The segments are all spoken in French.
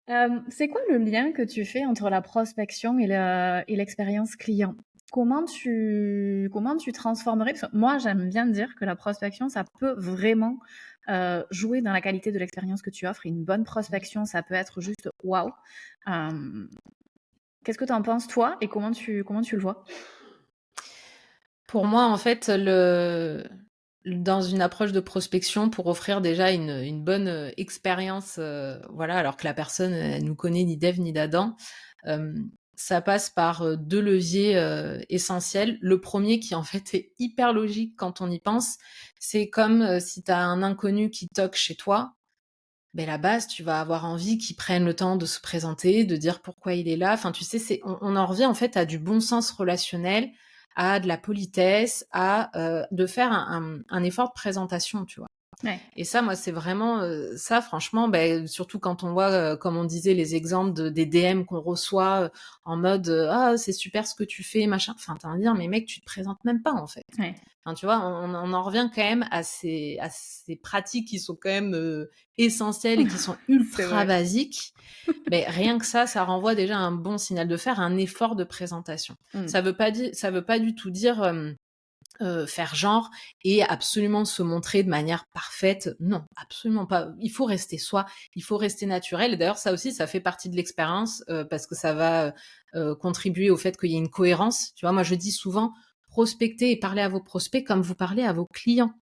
C'est quoi le lien que tu fais entre la prospection et l'expérience client? Comment tu transformerais parce que moi, j'aime bien dire que la prospection, ça peut vraiment, jouer dans la qualité de l'expérience que tu offres et une bonne prospection, ça peut être juste waouh! Hem, Qu'est-ce que tu en penses toi et comment tu le vois? Pour moi, en fait, dans une approche de prospection pour offrir déjà une bonne, expérience, voilà, alors que la personne, elle nous connaît ni d'Ève ni d'Adam, ça passe par, 2 leviers, essentiels. Le premier qui, en fait, est hyper logique quand on y pense, c'est comme, si tu as un inconnu qui toque chez toi, beh, la base, tu vas avoir envie qu'il prenne le temps de se présenter, de dire pourquoi il est là. Enfin, tu sais, on en revient en fait à du bon sens relationnel, à de la politesse, à, de faire un effort de présentation, tu vois? Ouais. Et ça, moi, c'est vraiment, ça franchement, beh, surtout quand on voit, comme on disait, les exemples des DM qu'on reçoit, en mode, «Ah, c'est super ce que tu fais, machin». Enfin, tu as envie de dire: «Mais mec, tu te présentes même pas, en fait». Ouais. Enfin, tu vois, on en revient quand même à ces pratiques qui sont quand même, essentielles et qui sont C'est ultra vrai. basiques. Mais rien que ça renvoie déjà un bon signal de faire un effort de présentation. Mmh. Ça veut pas du tout dire, faire genre et absolument se montrer de manière parfaite. Non, absolument pas. Il faut rester soi, il faut rester naturel et d'ailleurs ça aussi, ça fait partie de l'expérience, parce que ça va, contribuer au fait qu'il y ait une cohérence. Tu vois? Moi, je dis souvent: «Prospectez et parlez à vos prospects comme vous parlez à vos clients».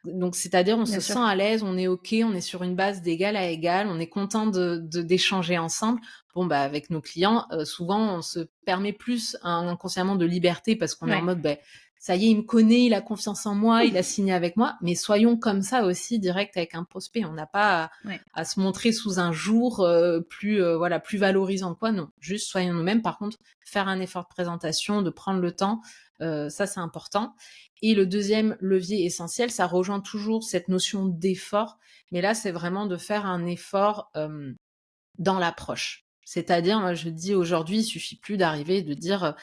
Donc c'est-à-dire on Bien se sûr. sent à l'aise, on est OK, on est sur une base d'égal à égal, on est content d'échanger ensemble. Bon, bah, avec nos clients, souvent on se permet plus inconsciemment de liberté parce qu'on est en Ouais. mode, beh, ça y est, il me connaît, il a confiance en moi, il a signé avec moi. Mais soyons comme ça aussi direct avec un prospect. On n'a pas Ouais. à se montrer sous un jour, plus, voilà, plus valorisant quoi, non. Juste soyons nous-mêmes. Par contre, faire un effort de présentation, de prendre le temps, ça c'est important. Et le deuxième levier essentiel, ça rejoint toujours cette notion d'effort, mais là, c'est vraiment de faire un effort, dans l'approche. C'est-à-dire, moi, je dis aujourd'hui, il suffit plus d'arriver et de dire,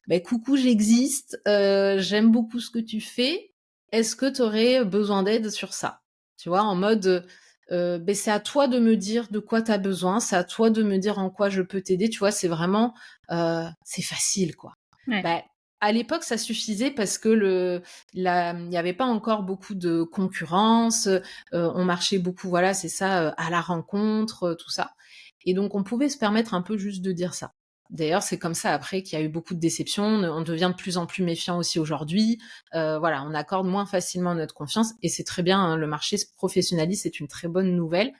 «Beh, coucou, j'existe, j'aime beaucoup ce que tu fais. Est-ce que tu aurais besoin d'aide sur ça?» Tu vois? En mode, «Beh, c'est à toi de me dire de quoi tu as besoin, c'est à toi de me dire en quoi je peux t'aider». Tu vois? C'est vraiment, c'est facile, quoi. Ouais. Bah, à l'époque, ça suffisait parce que il y avait pas encore beaucoup de concurrence, on marchait beaucoup, voilà, c'est ça, à la rencontre, tout ça et donc on pouvait se permettre un peu juste de dire ça. D'ailleurs, c'est comme ça après qu'il y a eu beaucoup de déceptions, on devient de plus en plus méfiant aussi aujourd'hui, voilà, on accorde moins facilement notre confiance et c'est très bien, hein, le marché se professionnalise, c'est une très bonne nouvelle.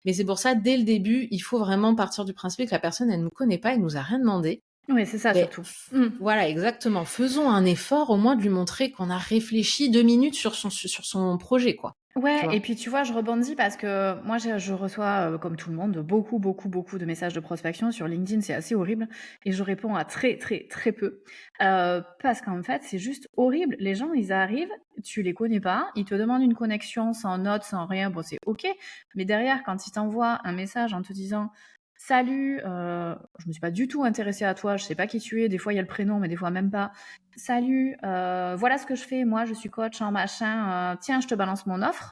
Mais c'est pour ça, dès le début, il faut vraiment partir du principe que la personne, elle nous connaît pas, elle nous a rien demandé. Ouais, c'est ça Beh, surtout. f Mmh. voilà, exactement. Faisons un effort au moins de lui montrer qu'on a réfléchi 2 minutes sur son projet, quoi. Tu Ouais et vois? puis tu vois, je rebondis parce que moi je reçois, comme tout le monde, beaucoup, beaucoup, beaucoup de messages de prospection sur LinkedIn, c'est assez horrible et je réponds à très, très, très peu, parce qu'en fait, c'est juste horrible. Les gens, ils arrivent, tu les connais pas, ils te demandent une connexion sans notes, sans rien, bon, c'est OK, mais derrière, quand ils t'envoient un message en te disant: «Salut, je me suis pas du tout intéressée à toi, je sais pas qui tu es», des fois il y a le prénom, mais des fois même pas. «Salut, voilà ce que je fais, moi je suis coach en machin, tiens, je te balance mon offre».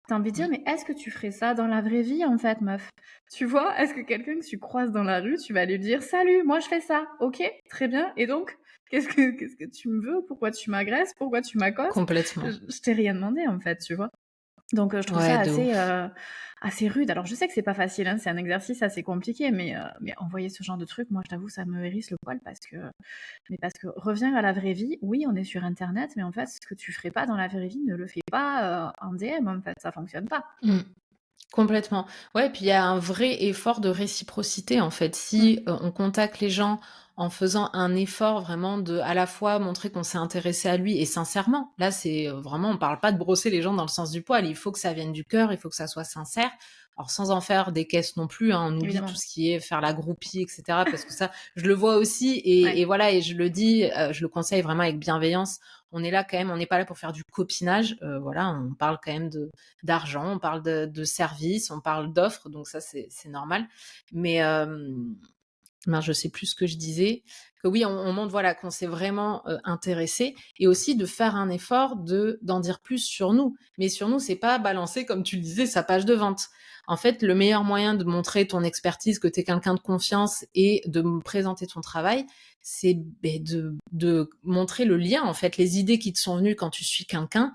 Tu envie de dire: Mmh. «Mais est-ce que tu ferais ça dans la vraie vie, en fait, meuf?» Tu vois? Est-ce que quelqu'un que tu croises dans la rue, tu vas lui dire: «Salut, moi je fais ça». OK, très bien et donc? Qu'est-ce que tu me veux? Pourquoi tu m'agresses? Pourquoi tu m'accostes? Complètement. Je t'ai rien demandé, en fait, tu vois? Donc je trouve Ouais, ça de assez, ouf. assez rude. Alors je sais que c'est pas facile, hein, c'est un exercice assez compliqué, mais envoyer ce genre de truc, moi je t'avoue, ça me hérisse le poil parce que reviens à la vraie vie. Oui, on est sur internet, mais en fait, ce que tu ferais pas dans la vraie vie, ne le fais pas, en DM, en fait, ça fonctionne pas. Mmh. Complètement. Ouais, puis il y a un vrai effort de réciprocité, en fait. Mmh. Si, on contacte les gens en faisant un effort vraiment de, à la fois, montrer qu'on s'est intéressé à lui et sincèrement. Là, c'est, vraiment on parle pas de brosser les gens dans le sens du poil. Il faut que ça vienne du cœur, il faut que ça soit sincère. Alors sans en faire des caisses non plus, hein. On oublie tout Évidemment. ce qui est faire la groupie et cetera parce que ça, je le vois aussi et Ouais. voilà et je le dis, je le conseille vraiment avec bienveillance. On est là quand même, on n'est pas là pour faire du copinage, voilà, on parle quand même d'argent, on parle de services, on parle d'offres, donc ça c'est normal. Mais mince, je sais plus ce que je disais. que oui, on montre voilà qu'on s'est vraiment intéressé, et aussi de faire un effort d'en dire plus sur nous. Mais sur nous, c'est pas balancer, comme tu le disais, sa page de vente. En fait, le meilleur moyen de montrer ton expertise, que tu es quelqu'un de confiance, et de me présenter ton travail, c'est de montrer le lien, en fait, les idées qui te sont venues quand tu suis quelqu'un,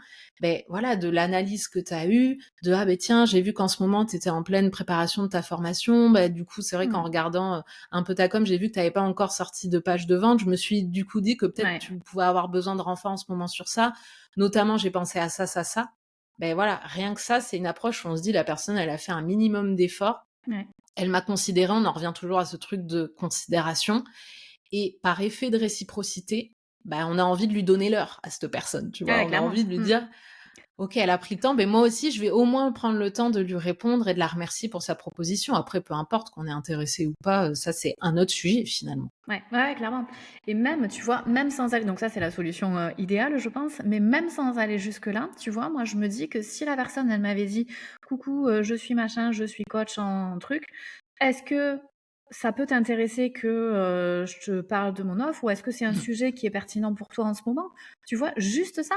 voilà, de l'analyse que tu as eue, de ah tiens, j'ai vu qu'en ce moment tu étais en pleine préparation de ta formation, du coup c'est vrai qu'en Mmh. regardant un peu ta com, j'ai vu que tu n'avais pas encore sorti de page de vente. Je me suis du coup dit que peut-être Ouais, tu pouvais avoir besoin de renfort en ce moment sur ça. Notamment, j'ai pensé à ça, ça, ça. Voilà, rien que ça, c'est une approche où on se dit la personne, elle a fait un minimum d'efforts. ouais. Elle m'a considéré, on en revient toujours à ce truc de considération. Et par effet de réciprocité, on a envie de lui donner l'heure à cette personne, tu Ah vois. ouais, On a clairement. envie de lui Mmh. dire, OK, elle a pris le temps, moi aussi, je vais au moins prendre le temps de lui répondre et de la remercier pour sa proposition. Après, peu importe qu'on est intéressé ou pas, ça, c'est un autre sujet, finalement. Ouais, ouais, clairement. Et même, tu vois, même sans aller, donc ça c'est la solution idéale, je pense, mais même sans aller jusque-là, tu vois, moi je me dis que si la personne, elle m'avait dit, coucou, je suis machin, je suis coach en truc, est-ce que ça peut t'intéresser que je te parle de mon offre ou est-ce que c'est un sujet qui est pertinent pour toi en ce moment? Tu vois, juste ça,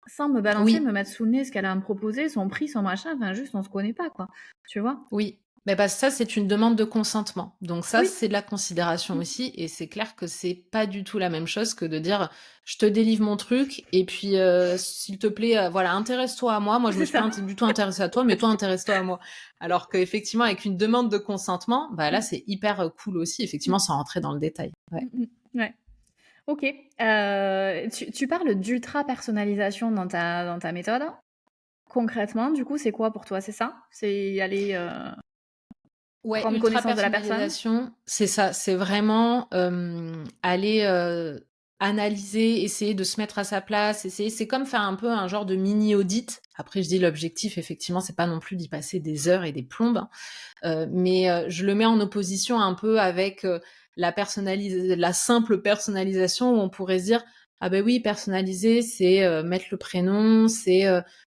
sans me balancer, Oui, me mettre sous le nez ce qu'elle a à me proposer, son prix, son machin, enfin juste on se connaît pas, quoi. Tu vois? oui. Ça, c'est une demande de consentement. Donc ça, Oui, c'est de la considération mm, aussi, et c'est clair que c'est pas du tout la même chose que de dire: «Je te délivre mon truc et puis, s'il te plaît, voilà, intéresse-toi à moi. Moi, je me c'est suis pas ça. du tout intéressée à toi, mais toi, intéresse-toi à moi». Alors qu'effectivement, avec une demande de consentement, là, Mm, c'est hyper, cool aussi, mm, effectivement, sans rentrer dans le détail. Ouais. mm, ouais. OK. Tu parles d'ultra personnalisation dans ta méthode. Concrètement, du coup, c'est quoi pour toi? C'est ça? C'est aller, Ouais, prendre ultra connaissance de la personne? personnalisation, c'est ça. C'est vraiment, aller, analyser, essayer de se mettre à sa place, essayer c'est comme faire un peu un genre de mini audit. Après, je dis l'objectif, effectivement, c'est pas non plus d'y passer des heures et des plombes, hein. Je le mets en opposition un peu avec, la simple personnalisation, où on pourrait se dire: «Ah oui, personnaliser, c'est, mettre le prénom, c'est,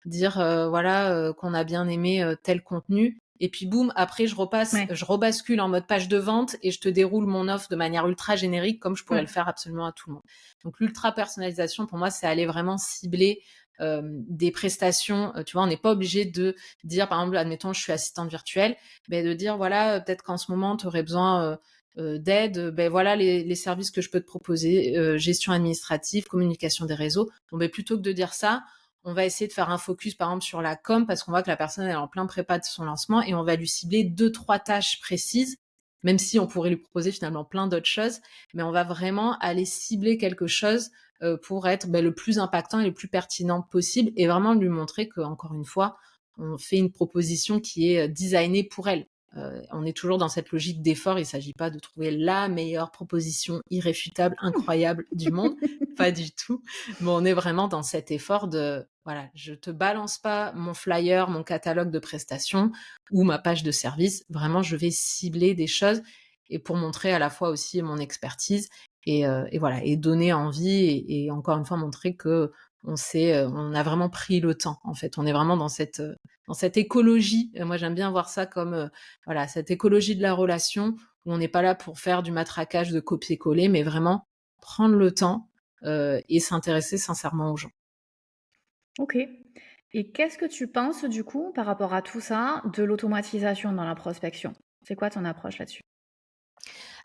dire, voilà, qu'on a bien aimé, tel contenu, et puis boum, après Ouais, je rebascule en mode page de vente et je te déroule mon offre de manière ultra générique comme je pourrais ouais, le faire absolument à tout le monde». Donc l'ultra personnalisation, pour moi, c'est aller vraiment cibler, des prestations, tu vois? On n'est pas obligé de dire, par exemple, admettons, je suis assistante virtuelle, de dire voilà, peut-être qu'en ce moment tu aurais besoin d'aide, voilà les services que je peux te proposer, gestion administrative, communication des réseaux. Bon, plutôt que de dire ça, on va essayer de faire un focus par exemple sur la com, parce qu'on voit que la personne elle est en plein prépa de son lancement, et on va lui cibler deux trois tâches précises, même si on pourrait lui proposer finalement plein d'autres choses, mais on va vraiment aller cibler quelque chose pour être le plus impactant et le plus pertinent possible, et vraiment lui montrer que, encore une fois, on fait une proposition qui est designée pour elle. On est toujours dans cette logique d'effort. Il ne s'agit pas de trouver la meilleure proposition irréfutable, incroyable du monde. Pas du tout. Mais on est vraiment dans cet effort de, voilà, je te balance pas mon flyer, mon catalogue de prestations ou ma page de service. Vraiment, je vais cibler des choses, et pour montrer à la fois aussi mon expertise, et voilà, et donner envie, et encore une fois montrer que on a vraiment pris le temps. En fait, on est vraiment dans cette écologie. Moi, j'aime bien voir ça comme, voilà, cette écologie de la relation, où on n'est pas là pour faire du matraquage de copier-coller, mais vraiment prendre le temps, et s'intéresser sincèrement aux gens. OK. Et qu'est-ce que tu penses, du coup, par rapport à tout ça, de l'automatisation dans la prospection? C'est quoi ton approche là-dessus?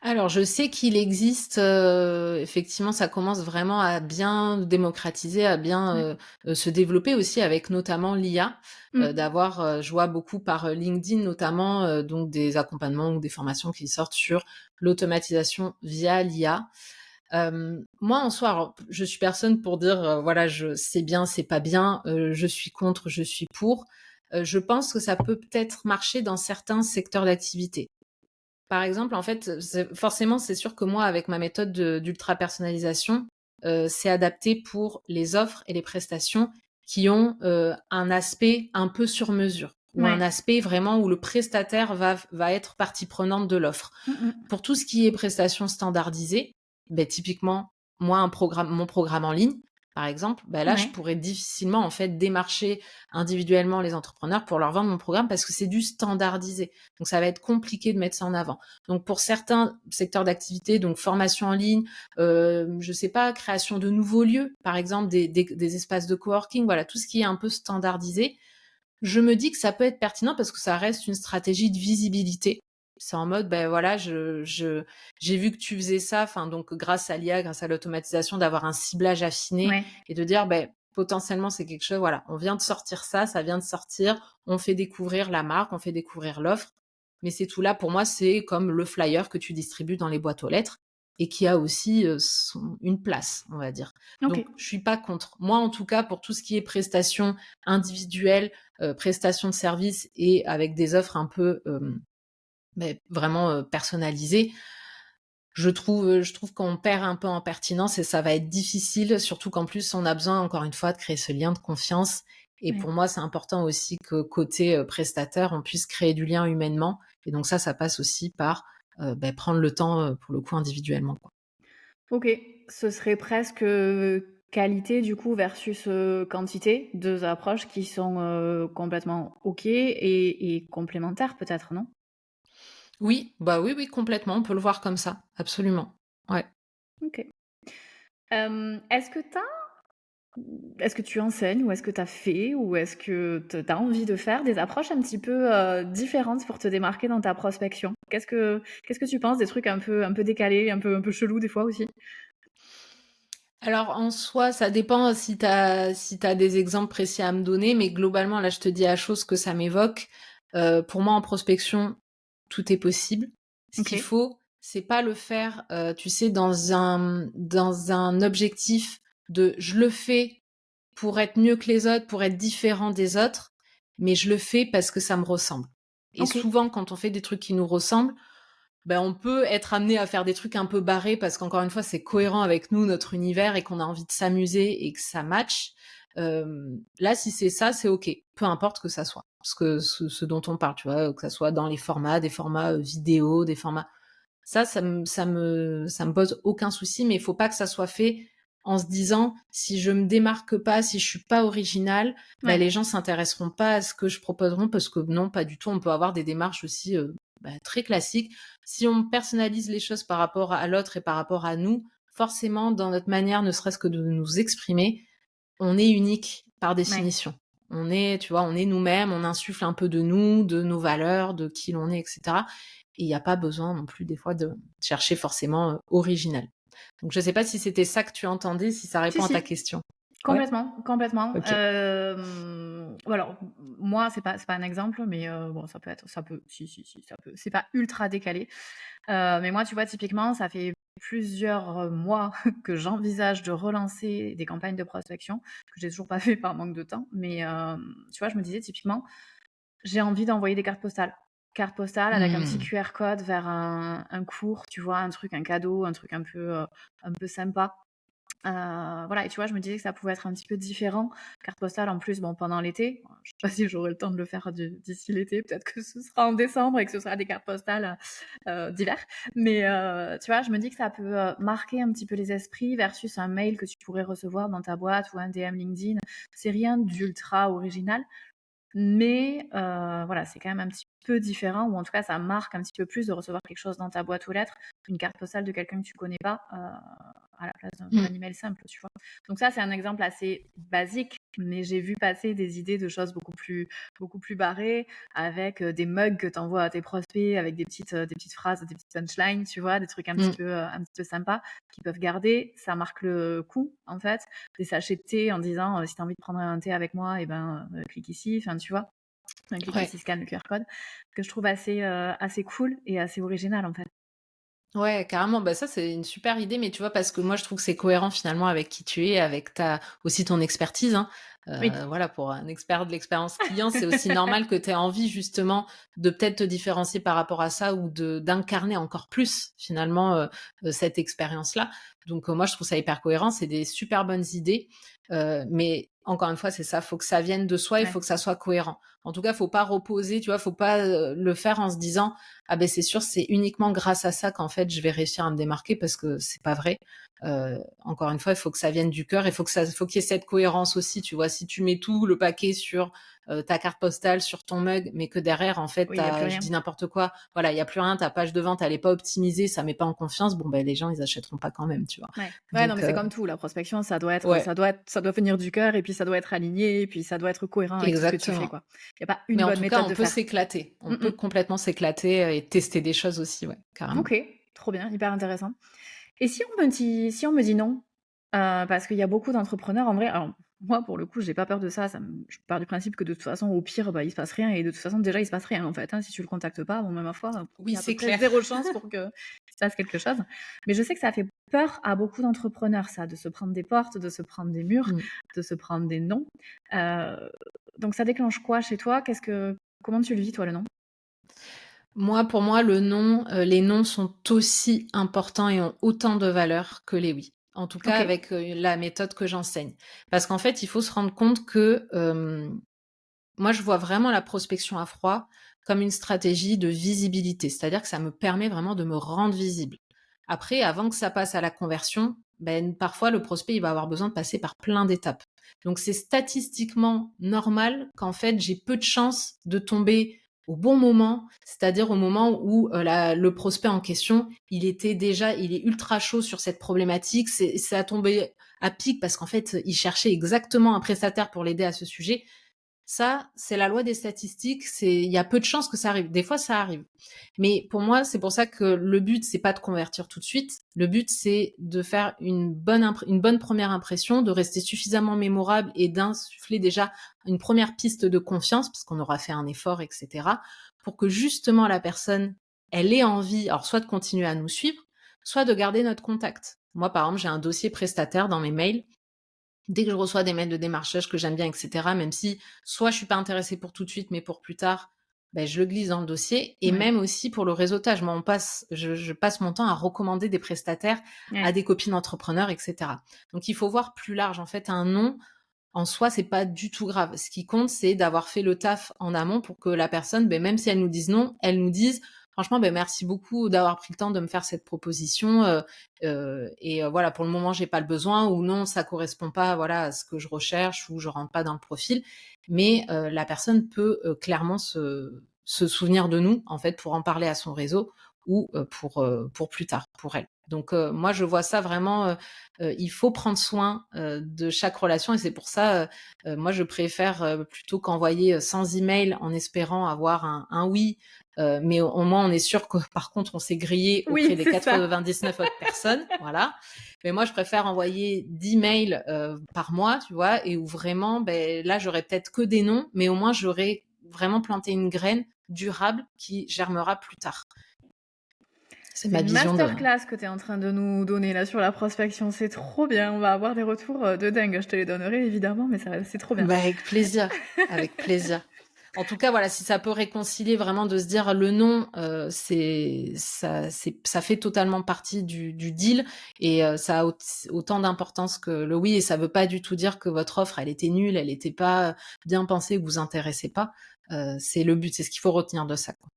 Alors, je sais qu'il existe, effectivement, ça commence vraiment à bien démocratiser, à bien, Ouais. se développer aussi avec notamment l'IA, Mmh. d'avoir, je vois beaucoup par, LinkedIn notamment, donc des accompagnements ou des formations qui sortent sur l'automatisation via l'IA. Moi, en soi, alors, je suis personne pour dire, voilà, je c'est bien, c'est pas bien, je suis contre, je suis pour. Je pense que ça peut peut-être marcher dans certains secteurs d'activité. Par exemple, en fait, c'est sûr que moi, avec ma méthode d'ultra personnalisation, c'est adapté pour les offres et les prestations qui ont, un aspect un peu sur mesure, ou un Ouais. aspect vraiment où le prestataire va être partie prenante de l'offre. Mmh mh. Pour tout ce qui est prestations standardisées, typiquement, moi, mon programme en ligne, par exemple, bah là, je Ouais. pourrais difficilement en fait démarcher individuellement les entrepreneurs pour leur vendre mon programme parce que c'est du standardisé. Donc ça va être compliqué de mettre ça en avant. Donc pour certains secteurs d'activité, donc formation en ligne, je sais pas, création de nouveaux lieux, par exemple des espaces de coworking, voilà, tout ce qui est un peu standardisé, je me dis que ça peut être pertinent parce que ça reste une stratégie de visibilité. C'est en mode, ben voilà, j'ai vu que tu faisais ça, enfin donc grâce à l'IA, grâce à l'automatisation, d'avoir un ciblage affiné Ouais. et de dire, ben potentiellement c'est quelque chose, voilà, on vient de sortir ça, ça vient de sortir, on fait découvrir la marque, on fait découvrir l'offre, mais c'est tout là pour moi, c'est comme le flyer que tu distribues dans les boîtes aux lettres et qui a aussi une place, on va dire. Donc OK. je suis pas contre. Moi en tout cas, pour tout ce qui est prestations individuelles, prestations de services et avec des offres un peu mais vraiment personnalisées, je trouve qu'on perd un peu en pertinence et ça va être difficile, surtout qu'en plus on a besoin encore une fois de créer ce lien de confiance. Et Ouais. pour moi, c'est important aussi que côté prestataire, on puisse créer du lien humainement. Et donc ça passe aussi par prendre le temps pour le coup individuellement, quoi. OK. Ce serait presque, qualité du coup versus, quantité, 2 approches qui sont, complètement OK et complémentaires peut-être, non? Oui, bah oui, oui, complètement. On peut le voir comme ça, absolument. Ouais. OK. Est-ce que tu est-ce que tu enseignes ou est-ce que tu as fait ou est-ce que tu as envie de faire des approches un petit peu, différentes pour te démarquer dans ta prospection? Qu'est-ce que tu penses des trucs un peu décalés, un peu chelous des fois aussi? Alors en soi, ça dépend si t'as des exemples précis à me donner, mais globalement, là, je te dis à chose que ça m'évoque. Pour moi, en prospection, tout est possible. Ce qu'il OK. faut, c'est pas le faire, tu sais, dans un objectif de je le fais pour être mieux que les autres, pour être différent des autres, mais je le fais parce que ça me ressemble. Et OK. souvent, quand on fait des trucs qui nous ressemblent, ben, on peut être amené à faire des trucs un peu barrés parce qu'encore une fois, c'est cohérent avec nous, notre univers, et qu'on a envie de s'amuser et que ça match. Là, si c'est ça, c'est OK. Peu importe que ça soit. Parce que ce dont on parle, tu vois, que ça soit dans les formats, des formats vidéo, des formats. Ça me pose aucun souci, mais il faut pas que ça soit fait en se disant si je me démarque pas, si je suis pas originale, ben Ouais. les gens s'intéresseront pas à ce que je proposerai parce que non, pas du tout. On peut avoir des démarches aussi très classiques. Si on personnalise les choses par rapport à l'autre et par rapport à nous, forcément, dans notre manière, ne serait-ce que de nous exprimer, on est unique par Ouais. définition. On est, tu vois, on est nous-mêmes, on insuffle un peu de nous, de nos valeurs, de qui l'on est, etc. Et il n'y a pas besoin non plus des fois de chercher forcément original. Donc je sais pas si c'était ça que tu entendais, si ça Si, répond à ta si. question. Ouais? Complètement, complètement. OK. Alors, moi, c'est pas un exemple, mais bon, ça peut si, ça peut. C'est pas ultra décalé. Mais moi, tu vois, typiquement, ça fait plusieurs, mois que j'envisage de relancer des campagnes de prospection, que j'ai toujours pas fait par manque de temps. Mais, tu vois, je me disais typiquement, j'ai envie d'envoyer des cartes postales. Cartes postales avec un petit Mmh. QR code vers un cours, tu vois? Un truc, un cadeau, un truc un peu sympa. Voilà et tu vois, je me disais que ça pouvait être un petit peu différent. Carte postale en plus, bon, pendant l'été, je sais pas si j'aurai le temps de le faire d'ici l'été, peut-être que ce sera en décembre et que ce sera des cartes postales, d'hiver. Mais, tu vois, je me dis que ça peut, marquer un petit peu les esprits versus un mail que tu pourrais recevoir dans ta boîte ou un DM LinkedIn. C'est rien d'ultra original, mais, voilà, c'est quand même un petit peu différent ou en tout cas, ça marque un petit peu plus de recevoir quelque chose dans ta boîte aux lettres qu'une carte postale de quelqu'un que tu connais pas, à la place d'un Mmh. email simple, tu vois? Donc ça, c'est un exemple assez basique, mais j'ai vu passer des idées de choses beaucoup plus barrées avec, des mugs que tu envoies à tes prospects avec des petites phrases, des petites punchlines, tu vois? Des trucs Mmh. un petit peu sympas qu'ils peuvent garder. Ça marque le coup, en fait. Des sachets de thé en disant, «Si tu as envie de prendre un thé avec moi et ben, clique ici», enfin, tu vois? Enfin, clique Ouais. ici, scanne le QR code, que je trouve assez cool et assez original, en fait. Ouais, carrément. Bah, ça, c'est une super idée, mais tu vois, parce que moi, je trouve que c'est cohérent finalement avec qui tu es, avec aussi ton expertise, hein. Oui. Voilà, pour un expert de l'expérience client, c'est aussi normal que tu aies envie justement de peut-être te différencier par rapport à ça ou d'incarner encore plus finalement cette expérience-là. Donc moi, je trouve ça hyper cohérent. C'est des super bonnes idées. Mais encore une fois, c'est ça, faut que ça vienne de soi, il Ouais. faut que ça soit cohérent. En tout cas, faut pas reposer, tu vois, faut pas le faire en se disant ah ben c'est sûr, c'est uniquement grâce à ça qu'en fait je vais réussir à me démarquer parce que c'est pas vrai. Encore une fois, il faut que ça vienne du cœur, il faut qu'il y ait cette cohérence aussi, tu vois. Si tu mets tout le paquet sur ta carte postale, sur ton mug, mais que derrière en fait, Oui, il y a plus je rien. dis n'importe quoi, voilà, il y a plus rien, ta page de vente elle est pas optimisée, ça met pas en confiance, bon ben les gens ils achèteront pas quand même, tu vois. Ouais. Ouais, non, mais Donc c'est comme tout, la prospection, ouais, ça doit venir du cœur et puis ça doit être aligné et puis ça doit être cohérent avec tout ce que tu fais, exactement. quoi. Il y a pas Mais une en bonne tout cas, méthode on de peut faire. s'éclater. On Mmh peut mh. complètement s'éclater et tester des choses aussi, ouais, carrément. OK, trop bien, hyper intéressant. Et si on me dit non, parce qu'il y a beaucoup d'entrepreneurs en vrai alors moi pour le coup j'ai pas peur de ça, je pars du principe que de toute façon au pire, bah, il se passe rien et de toute façon déjà il se passe rien en fait, hein. Si tu le contactes pas, bon, bah, ma foi, il Oui, y a à peu c'est près clair. 0 chance pour qu'il se passe quelque chose. Mais je sais que ça fait peur à beaucoup d'entrepreneurs ça, de se prendre des portes, de se prendre des murs, Mmh. de se prendre des non. Donc ça déclenche quoi chez toi? Comment tu le vis toi le non? Moi, pour moi, le non, les non sont aussi importants et ont autant de valeur que les oui. En tout cas OK, avec, la méthode que j'enseigne. Parce qu'en fait, il faut se rendre compte que, moi, je vois vraiment la prospection à froid comme une stratégie de visibilité. C'est-à-dire que ça me permet vraiment de me rendre visible. Après, avant que ça passe à la conversion, ben, parfois le prospect, il va avoir besoin de passer par plein d'étapes. Donc c'est statistiquement normal qu'en fait, j'ai peu de chances de tomber au bon moment, c'est-à-dire au moment où le prospect en question, il est ultra chaud sur cette problématique, ça a tombé à pic parce qu'en fait, il cherchait exactement un prestataire pour l'aider à ce sujet. Ça, c'est la loi des statistiques, il y a peu de chances que ça arrive. Des fois, ça arrive. Mais pour moi, c'est pour ça que le but, c'est pas de convertir tout de suite. Le but, c'est de faire une bonne première impression, de rester suffisamment mémorable et d'insuffler déjà une première piste de confiance, parce qu'on aura fait un effort, etc., pour que justement la personne, elle ait envie, alors soit de continuer à nous suivre, soit de garder notre contact. Moi, par exemple, j'ai un dossier prestataire dans mes mails. Dès que je reçois des mails de démarchage que j'aime bien, etc., même si soit je suis pas intéressée pour tout de suite, mais pour plus tard, ben, je le glisse dans le dossier. Et ouais, même aussi pour le réseautage. Moi, je passe mon temps à recommander des prestataires à ouais. des copines entrepreneurs, etc. Donc, il faut voir plus large. En fait, un nom, en soi, c'est pas du tout grave. Ce qui compte, c'est d'avoir fait le taf en amont pour que la personne, ben, même si elle nous dise non, elle nous dise franchement, ben, merci beaucoup d'avoir pris le temps de me faire cette proposition. Voilà, pour le moment, j'ai pas le besoin ou non, ça correspond pas, voilà, à ce que je recherche ou je rentre pas dans le profil. Mais la personne peut clairement se souvenir de nous, en fait, pour en parler à son réseau ou pour plus tard, pour elle. Donc moi, je vois ça vraiment. Il faut prendre soin de chaque relation et c'est pour ça, moi, je préfère plutôt qu'envoyer 100 emails en espérant avoir un oui, mais au moins on est sûr que par contre on s'est grillé auprès Oui, des c'est ça. 99 autres personnes, voilà. Mais moi, je préfère envoyer 10 mails par mois, tu vois, et où vraiment, ben là, j'aurais peut-être que des noms, mais au moins j'aurais vraiment planté une graine durable qui germera plus tard. C'est C'est ma une vision de. masterclass que tu es en train de nous donner là sur la prospection. C'est trop bien. On va avoir des retours de dingue. Je te les donnerai évidemment, mais c'est trop bien. Bah, avec plaisir, avec plaisir. En tout cas, voilà, si ça peut réconcilier vraiment de se dire le non, ça fait totalement partie du deal et ça a autant d'importance que le oui et ça veut pas du tout dire que votre offre, elle était nulle, elle était pas bien pensée, que vous intéressez pas. C'est le but, c'est ce qu'il faut retenir de ça, quoi.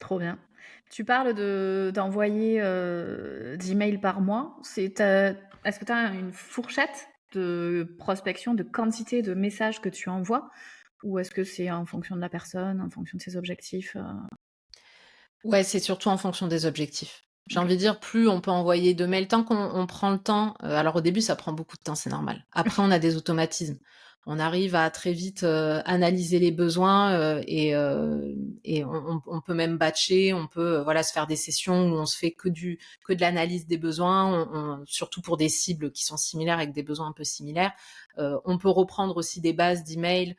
Trop bien. Tu parles d'envoyer 10 mails par mois. Est-ce que tu as une fourchette de prospection, de quantité de messages que tu envoies? Ou est-ce que c'est en fonction de la personne, en fonction de ses objectifs? Ouais, c'est surtout en fonction des objectifs. J'ai OK. envie de dire, plus on peut envoyer de mails, tant qu'on prend le temps, alors au début, ça prend beaucoup de temps, c'est normal. Après, on a des automatismes. On arrive à très vite, analyser les besoins, et on peut même batcher, on peut, voilà, se faire des sessions où on se fait que de l'analyse des besoins, surtout pour des cibles qui sont similaires avec des besoins un peu similaires. On peut reprendre aussi des bases d'emails,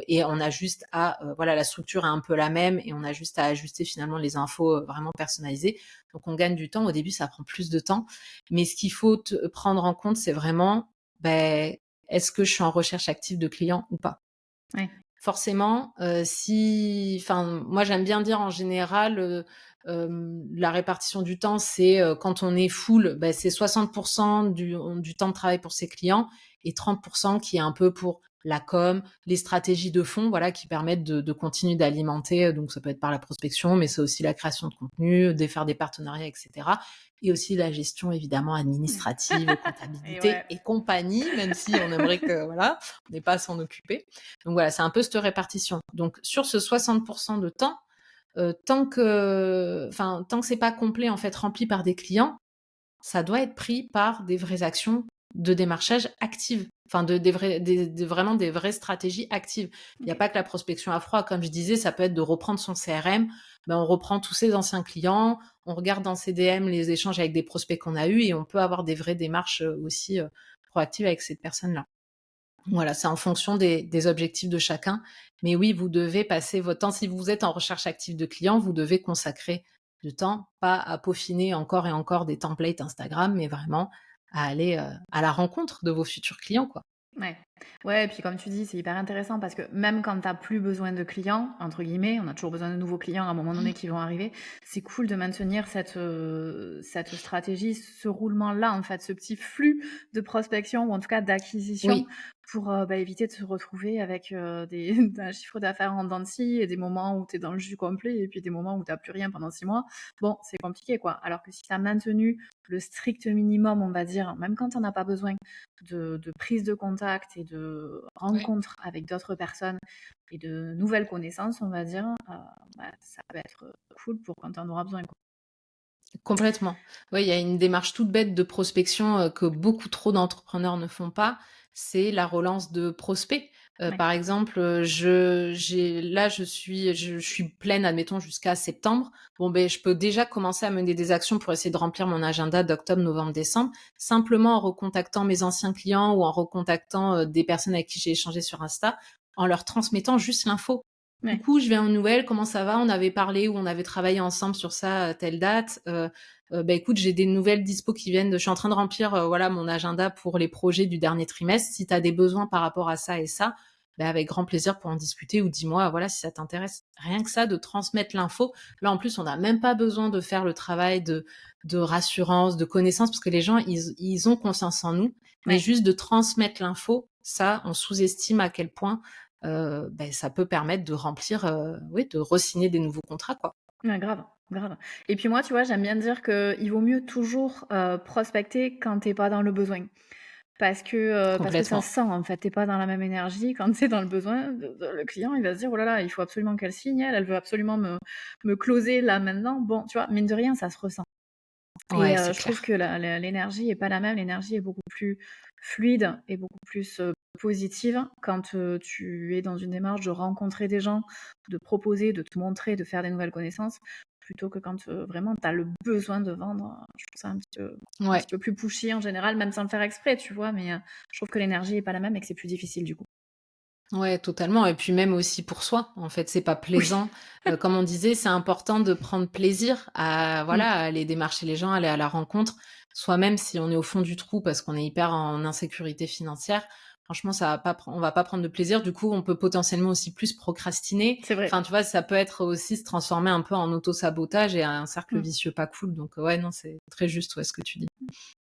et on a juste à, voilà, la structure est un peu la même et on a juste à ajuster finalement les infos vraiment personnalisées. Donc on gagne du temps. Au début, ça prend plus de temps. Mais ce qu'il faut prendre en compte, c'est vraiment, ben, est-ce que je suis en recherche active de clients ou pas? Ouais. forcément, si enfin, moi, j'aime bien dire en général, la répartition du temps, c'est, quand on est full, bah, c'est 60 du temps de travail pour ses clients et 30 qui est un peu pour la com, les stratégies de fond, voilà, qui permettent de continuer d'alimenter, donc ça peut être par la prospection, mais c'est aussi la création de contenu, de faire des partenariats et cetera et aussi la gestion évidemment administrative, Et comptabilité ouais. et compagnie, même si on aimerait que voilà, on n'ait pas à s'en occuper. Donc voilà, c'est un peu cette répartition. Donc sur ce 60 de temps, tant que c'est pas complet, en fait, rempli par des clients, ça doit être pris par des vraies actions de démarchage actives. Enfin, vraiment des vraies stratégies actives. Il n'y a OK. pas que la prospection à froid. Comme je disais, ça peut être de reprendre son CRM. Ben, on reprend tous ses anciens clients, on regarde dans ses DM les échanges avec des prospects qu'on a eus et on peut avoir des vraies démarches aussi proactives avec cette personne-là. Voilà, c'est en fonction des objectifs de chacun. Mais oui, vous devez passer votre temps. Si vous êtes en recherche active de clients, vous devez consacrer du temps, pas à peaufiner encore et encore des templates Instagram, mais vraiment à aller à la rencontre de vos futurs clients, quoi. Ouais. Ouais, et puis comme tu dis, c'est hyper intéressant parce que même quand tu as plus besoin de clients, entre guillemets, on a toujours besoin de nouveaux clients à un moment donné qui vont arriver, c'est cool de maintenir cette stratégie, ce roulement-là, en fait, ce petit flux de prospection ou en tout cas d'acquisition Oui, pour éviter de se retrouver avec un chiffre d'affaires en dents de scie et des moments où tu es dans le jus complet et puis des moments où tu plus rien pendant 6 mois. Bon, c'est compliqué, quoi. Alors que si tu as maintenu le strict minimum, on va dire, même quand on n'a pas besoin, de prise de contact et de ouais, rencontre avec d'autres personnes et de nouvelles connaissances, on va dire, ça peut être cool pour quand on aura besoin, quoi. complètement. Oui, il y a une démarche toute bête de prospection que beaucoup trop d'entrepreneurs ne font pas, c'est la relance de prospects. Ouais. Par exemple, je suis pleine, admettons, jusqu'à septembre. Bon, ben, je peux déjà commencer à mener des actions pour essayer de remplir mon agenda d'octobre, novembre, décembre, simplement en recontactant mes anciens clients ou en recontactant des personnes avec qui j'ai échangé sur Insta, en leur transmettant juste l'info. Ouais. Coucou, je viens aux nouvelles, comment ça va? On avait parlé ou on avait travaillé ensemble sur ça à telle date. Bah, écoute, j'ai des nouvelles dispo qui viennent je suis en train de remplir, voilà, mon agenda pour les projets du dernier trimestre. Si tu as des besoins par rapport à ça et ça, bah, avec grand plaisir pour en discuter ou dis-moi, voilà, si ça t'intéresse. Rien que ça, de transmettre l'info. Là, en plus, on n'a même pas besoin de faire le travail de rassurance, de connaissance, parce que les gens, ils ont confiance en nous. Mais Ouais. juste de transmettre l'info, ça, on sous-estime à quel point ça peut permettre de remplir, oui, de re-signer des nouveaux contrats, quoi. Ouais, grave, grave. Et puis moi, tu vois, j'aime bien dire qu'il vaut mieux toujours prospecter quand t'es pas dans le besoin. Parce que ça se Complètement. sent, en fait. T'es pas dans la même énergie. Quand tu es dans le besoin, le client, il va se dire: «Oh là là, il faut absolument qu'elle signe, elle veut absolument me closer là maintenant». Bon, tu vois, mine de rien, ça se ressent. Et Ouais, c'est je trouve clair. que l'énergie est pas la même. L'énergie est beaucoup plus fluide et beaucoup plus, positive quand, tu es dans une démarche de rencontrer des gens, de proposer, de te montrer, de faire des nouvelles connaissances, plutôt que quand, vraiment tu as le besoin de vendre. Je trouve ça un Ouais. petit peu plus pushy en général, même sans le faire exprès, tu vois? Mais, je trouve que l'énergie est pas la même et que c'est plus difficile du coup. Ouais, totalement et puis même aussi pour soi, en fait, c'est pas Oui. plaisant. Comme on disait, c'est important de prendre plaisir à Mmh. voilà, à aller démarcher les gens, aller à la rencontre, soi-même si on est au fond du trou parce qu'on est hyper en insécurité financière. Franchement, ça va pas pren on va pas prendre de plaisir. Du coup, on peut potentiellement aussi plus procrastiner. C'est vrai. Enfin, tu vois, ça peut être aussi se transformer un peu en auto-sabotage et un cercle Mmh. vicieux pas cool. Donc ouais, non, c'est très juste, ouais, ce que tu dis.